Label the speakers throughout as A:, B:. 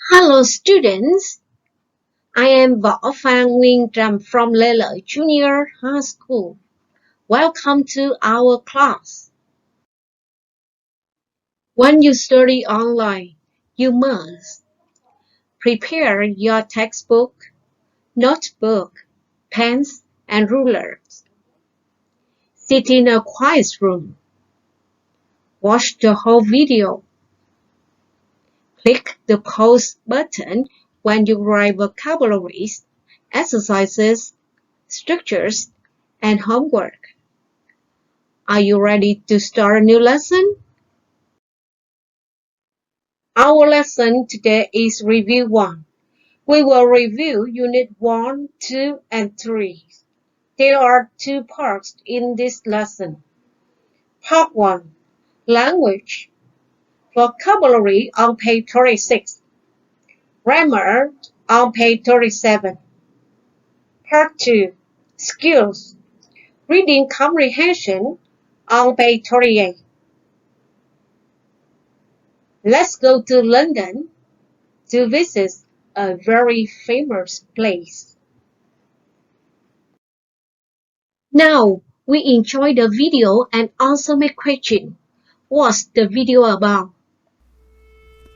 A: Hello students, I am Võ Phan Nguyên Trâm from Lê Lợi Junior High School. Welcome to our class. When you study online, you must prepare your textbook, notebook, pens, and rulers. Sit in a quiet room. Watch the whole video. Click the pause button when you write vocabularies, exercises, structures, and homework. Are you ready to start a new lesson? Our lesson today is Review 1. We will review Unit 1, 2, and 3. There are two parts in this lesson. Part 1. Language. Vocabulary on page 36. Grammar on page 37. Part 2. Skills. Reading comprehension on page 38. Let's go to London to visit a very famous place. Now, we enjoy the video and answer my question. What's the video about?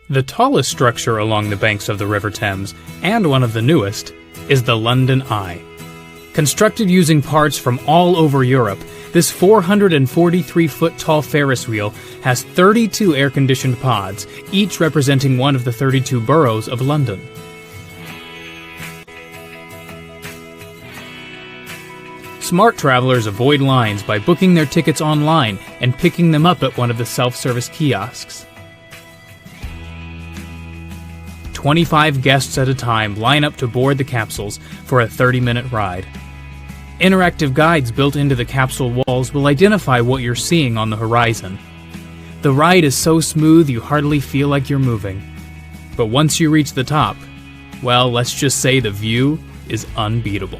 B: The tallest structure along the banks of the River Thames, and one of the newest, is the London Eye. Constructed using parts from all over Europe, this 443-foot tall Ferris wheel has 32 air-conditioned pods, each representing one of the 32 boroughs of London. Smart travelers avoid lines by booking their tickets online and picking them up at one of the self-service kiosks. 25 guests at a time line up to board the capsules for a 30-minute ride. Interactive guides built into the capsule walls will identify what you're seeing on the horizon. The ride is so smooth you hardly feel like you're moving. But once you reach the top, well, let's just say the view is unbeatable.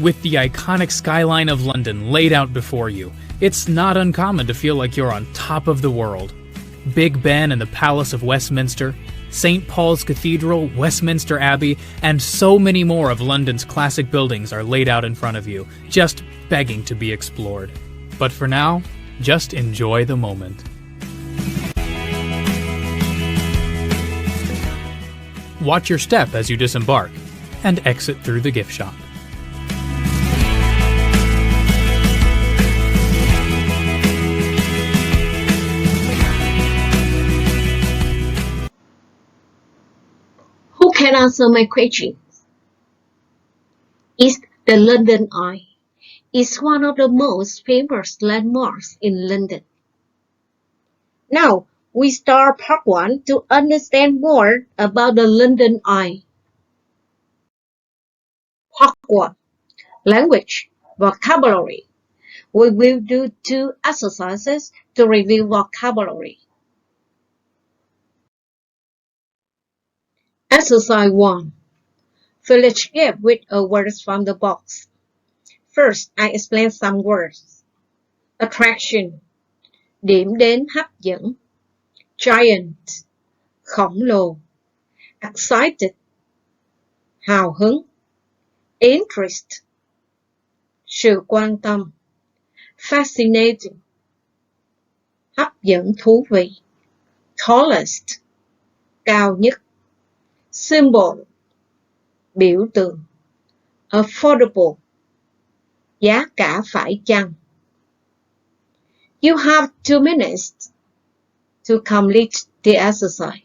B: With the iconic skyline of London laid out before you, it's not uncommon to feel like you're on top of the world. Big Ben and the Palace of Westminster, St. Paul's Cathedral, Westminster Abbey, and so many more of London's classic buildings are laid out in front of you, just begging to be explored. But for now, just enjoy the moment. Watch your step as you disembark, and exit through the gift shop.
A: Who can answer my questions? Is the London Eye. It's one of the most famous landmarks in London. Now, we start part 1 to understand more about the London Eye. Part 1. Language, vocabulary. We will do 2 exercises to review vocabulary. Exercise 1. Fill each gap with a word from the box. First, I explain some words. Attraction, điểm đến hấp dẫn. Giant, khổng lồ. Excited, hào hứng. Interest, sự quan tâm. Fascinating, hấp dẫn thú vị. Tallest, cao nhất. Symbol, biểu tượng. Affordable, giá cả phải chăng. You have 2 minutes to complete the exercise.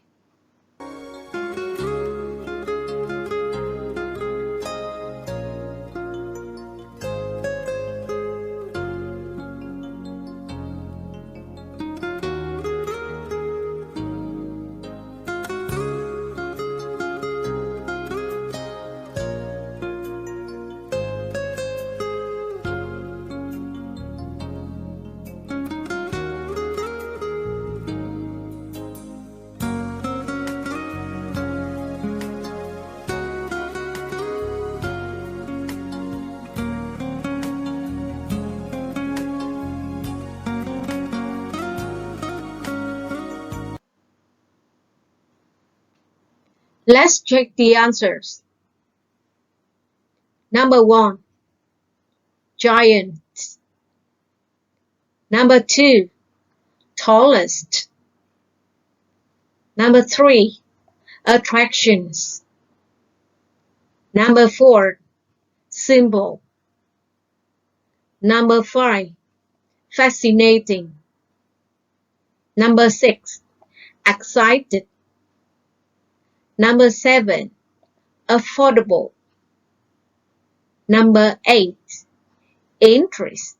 A: Let's check the answers. Number 1, giant. Number 2, tallest. Number 3, attractions. Number 4, symbol. Number 5, fascinating. Number 6, excited. Number 7, affordable. Number 8, interest.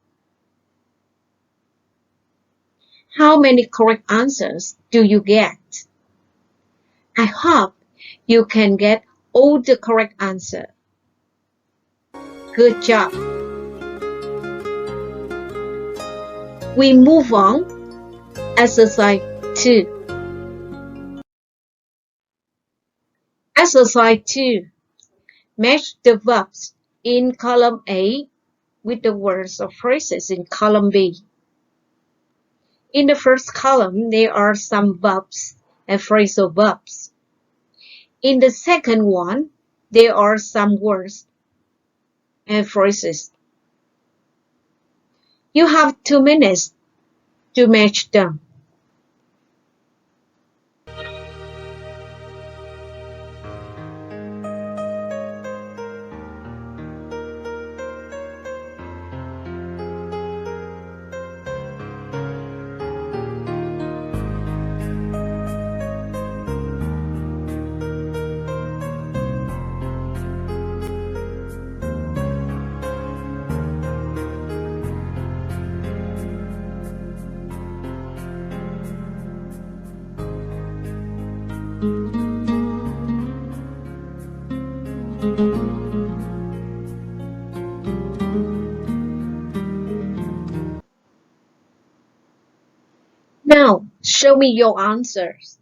A: How many correct answers do you get? I hope you can get all the correct answers. Good job. We move on. Exercise 2. Exercise 2. Match the verbs in column A with the words or phrases in column B. In the first column, there are some verbs and phrasal verbs. In the second one, there are some words and phrases. You have 2 minutes to match them. Now, show me your answers.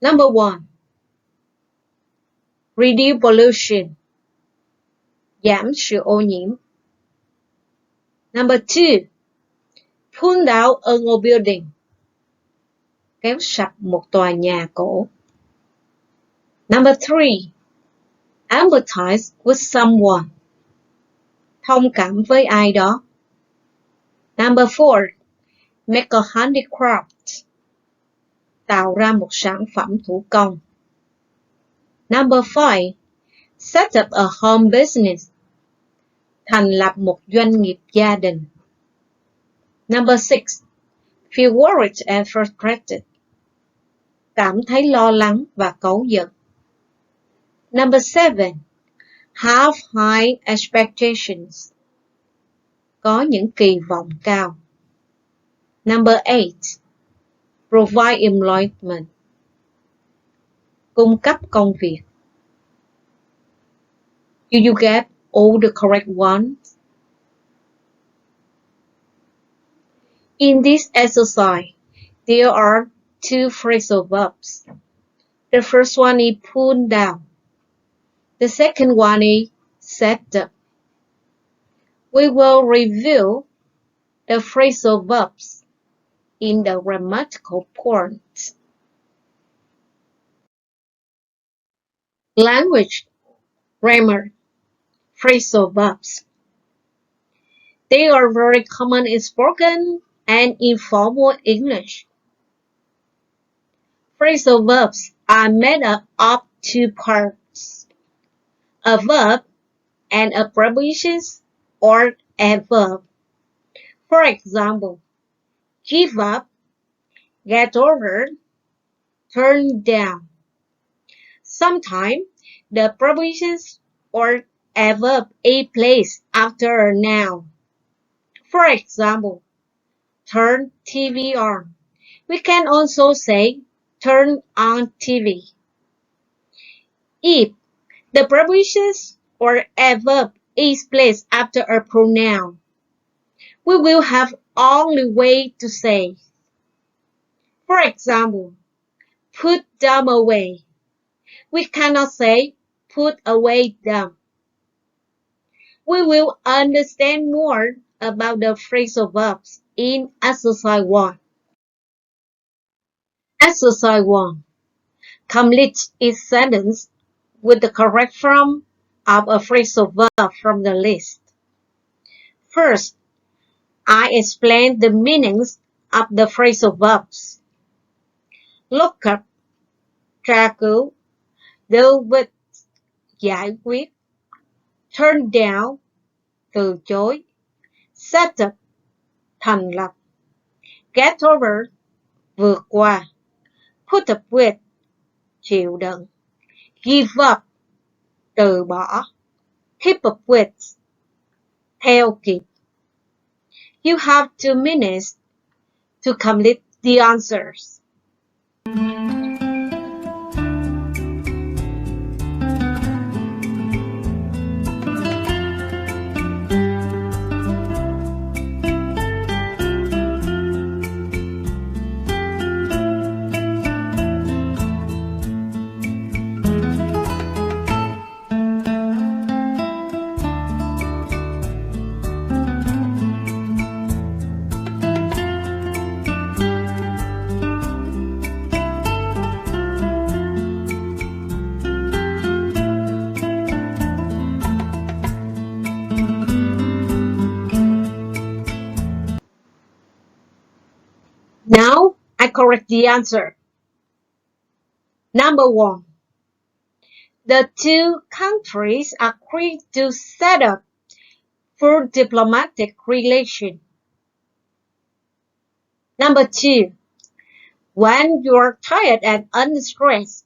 A: Number 1. Reduce pollution. Giảm sự ô nhiễm. Number 2. Pull down an old building. Kéo sập một tòa nhà cổ. Number 3. Empathize with someone. Thông cảm với ai đó. Number 4. Make a handicraft. Tạo ra một sản phẩm thủ công. Number 5. Set up a home business. Thành lập một doanh nghiệp gia đình. Number 6. Feel worried and frustrated. Cảm thấy lo lắng và cáu giận. Number 7. Have high expectations. Có những kỳ vọng cao. Number 8. Provide employment. Cung cấp công việc. Do you get all the correct ones? In this exercise, there are 2 phrasal verbs. The first one is pull down. The second one is set up. We will review the phrasal verbs in the grammatical points. Language, grammar, phrasal verbs. They are very common in spoken and informal English. Phrasal verbs are made up of 2 parts: a verb and a preposition or adverb. For example, give up, get over, turn down. Sometimes the preposition or adverb is placed after a noun. For example, turn TV on. We can also say turn on TV. If the preposition or adverb is placed after a pronoun, we will have only way to say. For example, put them away. We cannot say put away them. We will understand more about the phrasal verbs in exercise 1. Exercise 1. Complete each sentence with the correct form of a phrasal verb from the list. First, I explain the meanings of the phrasal verbs. Look up, tra cứu, deal with, giải quyết, turn down, từ chối, set up, thành lập, get over, vượt qua, put up with, chịu đựng, give up, từ bỏ, keep up with, theo kịp. You have 2 minutes to complete the answers. Now I correct the answer. Number 1. The 2 countries agreed to set up full diplomatic relations. Number 2. When you're tired and unstressed,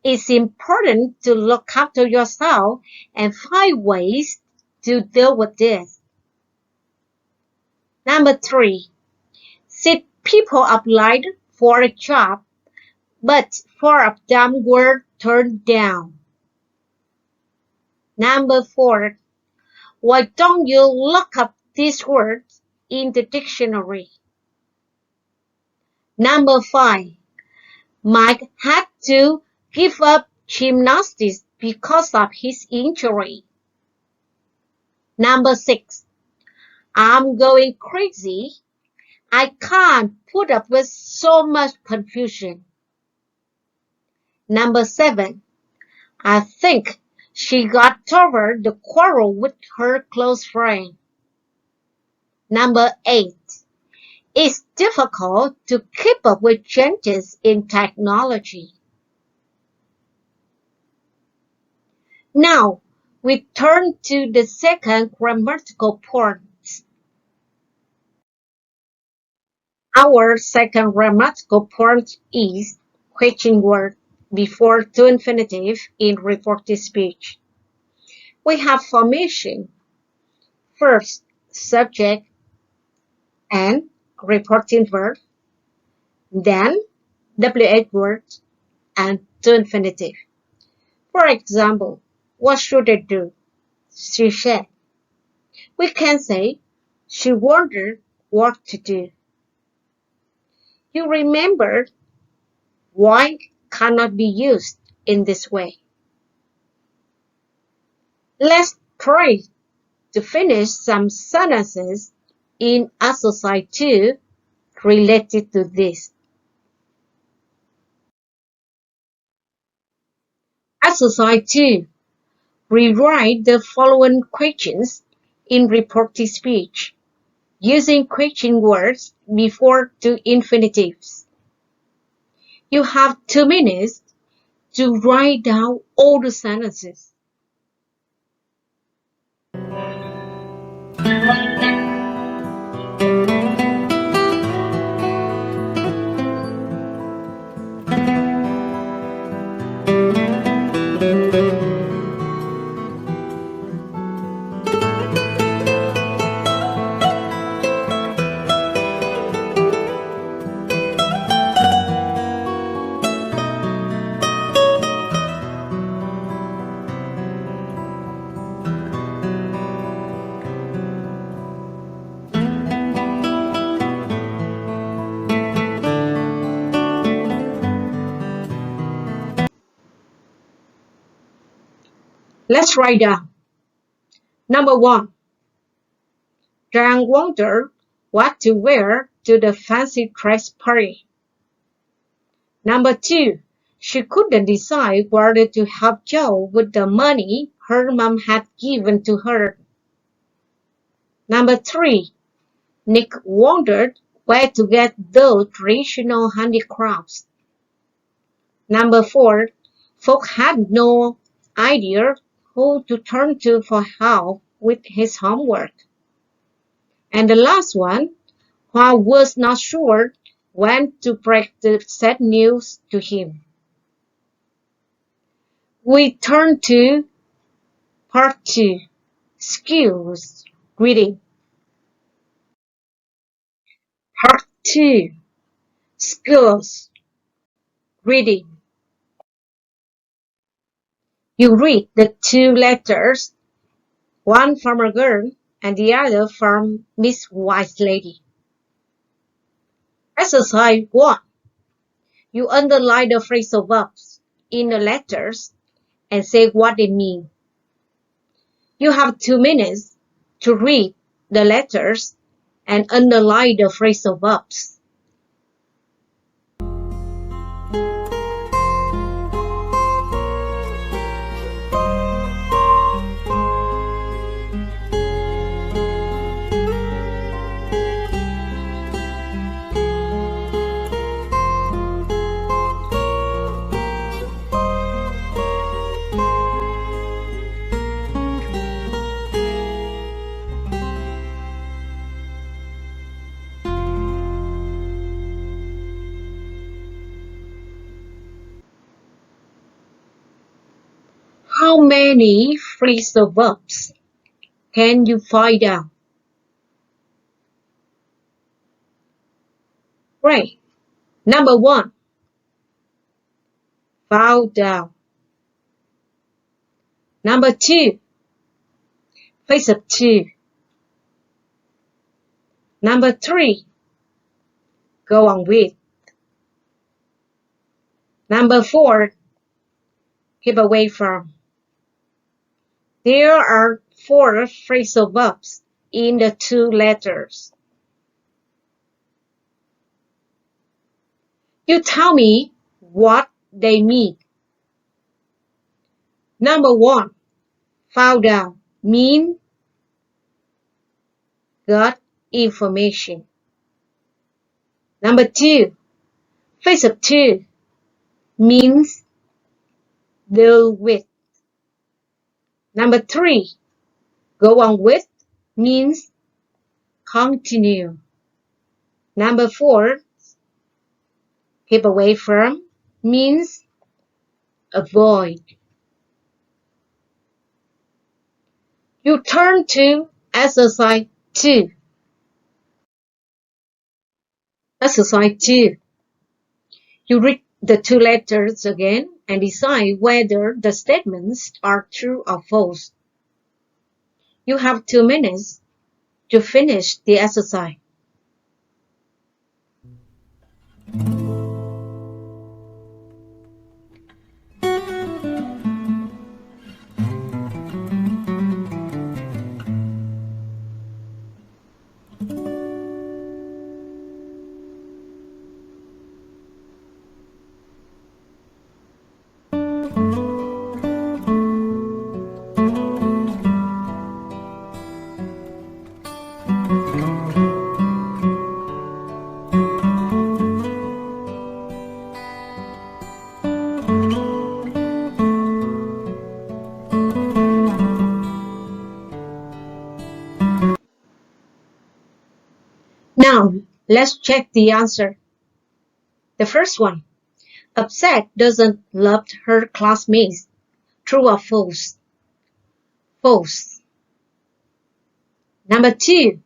A: it's important to look after yourself and find ways to deal with this. Number 3. 6 people applied for a job, but 4 of them were turned down. Number 4. Why don't you look up these words in the dictionary? Number 5. Mike had to give up gymnastics because of his injury. Number 6. I'm going crazy. I can't put up with so much confusion. Number 7. I think she got over the quarrel with her close friend. Number 8. It's difficult to keep up with changes in technology. Now, we turn to the second grammatical point. Our second grammatical point is question word before to infinitive in reported speech. We have formation. First, subject and reporting verb, then WH word and to infinitive. For example, what should I do? She said. We can say, she wondered what to do. You remember why cannot be used in this way. Let's try to finish some sentences in exercise 2 related to this. Exercise 2. Rewrite the following questions in reported speech using question words before to infinitives. You have 2 minutes to write down all the sentences. Let's write down. Number 1. Trang wondered what to wear to the fancy dress party. Number 2. She couldn't decide whether to help Joe with the money her mom had given to her. Number 3. Nick wondered where to get those traditional handicrafts. Number 4. Folk had no idea who to turn to for help with his homework. And the last one, Hoa was not sure when to break the sad news to him. We turn to Part 2, Skills Reading. Part 2, Skills Reading. You read the two letters, one from a girl and the other from Miss Wise Lady. Exercise 1. You underline the phrasal verbs in the letters and say what they mean. You have 2 minutes to read the letters and underline the phrasal verbs. How many phrasal verbs can you find out? Right. Number 1. Fall down. Number 2. Face up to. Number 3. Go on with. Number 4. Keep away from. There are 4 phrasal verbs in the 2 letters. You tell me what they mean. Number 1. Fall down means got information. Number 2. Face up to means deal with. Number 3. Go on with means continue. Number 4. Keep away from means avoid. You turn to exercise 2. Exercise 2. You read the 2 letters again and decide whether the statements are true or false. You have 2 minutes to finish the exercise. Now, let's check the answer. The first one. Upset doesn't love her classmates. True or false? False. Number 2.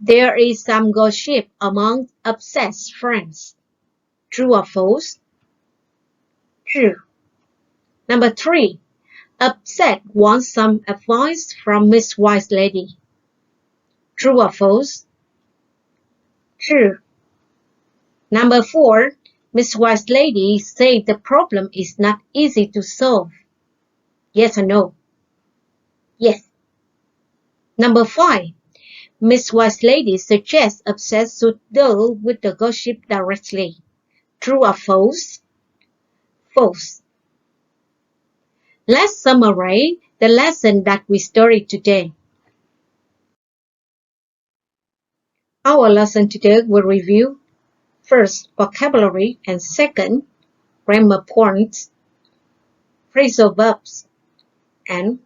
A: There is some gossip among Upset's friends. True or false? True. Number 3. Upset wants some advice from Miss Wise Lady. True or false? True. Number 4. Miss Wise Lady said the problem is not easy to solve. Yes or no? Yes. Number 5. Miss Wise Lady suggests Upset should deal with the gossip directly. True or false? false. Let's summarize the lesson that we studied today. Our lesson today will review first vocabulary and second grammar points, phrasal verbs, and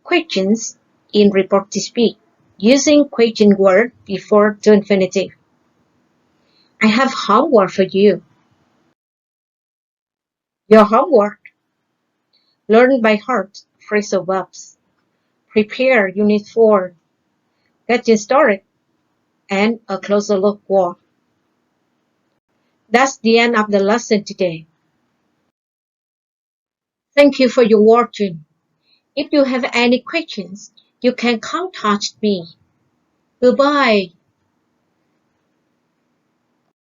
A: questions in reported speech using question word before the infinitive. I have homework for you. Your homework. Learn by heart phrasal verbs. Prepare Unit 4. Getting started. And a closer look walk. That's the end of the lesson today. Thank you for your watching. If you have any questions, you can contact me. Goodbye.